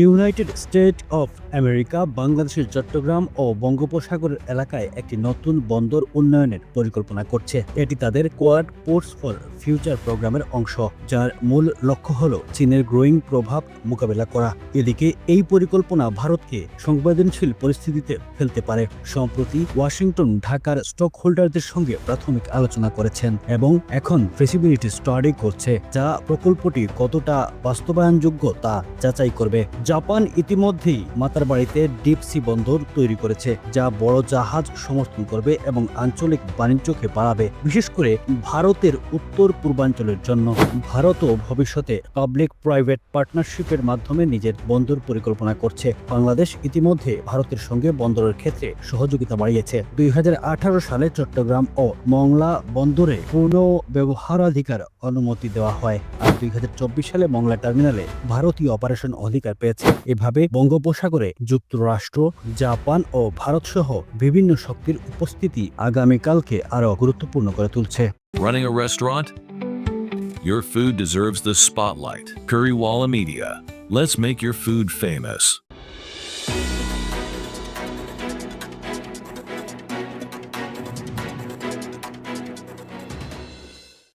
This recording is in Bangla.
ইউনাইটেড স্টেট অফ আমেরিকা বাংলাদেশের চট্টগ্রাম ও বঙ্গোপসাগরের এলাকায় একটি নতুন বন্দর উন্নয়নের পরিকল্পনা করছে। এটি তাদের কোয়াড পোর্টস ফর ফিউচার প্রোগ্রামের অংশ, যার মূল লক্ষ্য হল চীনের গ্রোয়িং প্রভাব মোকাবেলা করা। এদিকে এই পরিকল্পনা ভারতকে সংবেদনশীল পরিস্থিতিতে ফেলতে পারে। সম্প্রতি ওয়াশিংটন ঢাকার স্টক হোল্ডারদের সঙ্গে প্রাথমিক আলোচনা করেছেন এবং এখন ফিজিবিলিটি স্টাডি করছে, যা প্রকল্পটি কতটা বাস্তবায়নযোগ্য তা যাচাই করবে। জাপান ইতিমধ্যেই মাতারবাড়িতে ডিপ সি বন্দর তৈরি করেছে, যা বড় জাহাজ সমর্থন করবে এবং আঞ্চলিক বাণিজ্যকে বাড়াবে, বিশেষ করে ভারতের উত্তর পূর্বাঞ্চলের জন্য। ভারতও ভবিষ্যতে পাবলিক প্রাইভেট পার্টনারশিপের মাধ্যমে নিজের বন্দর পরিকল্পনা করছে। বাংলাদেশ ইতিমধ্যে ভারতের সঙ্গে বন্দরের ক্ষেত্রে সহযোগিতা বাড়িয়েছে। 2018 সালে চট্টগ্রাম ও মংলা বন্দরে পূর্ণ ব্যবহারাধিকার অনুমতি দেওয়া হয়, আর 2024 সালে মংলা টার্মিনালে ভারতীয় অপারেশন অধিকার পেয়েছে। এভাবে বঙ্গোপসাগরে যুক্তরাষ্ট্র, জাপান ও ভারত সহ বিভিন্ন শক্তির উপস্থিতি আগামীকালকে আরও গুরুত্বপূর্ণ করে তুলছে। Running a restaurant? Your food deserves the spotlight. Currywalla Media. Let's make your food famous.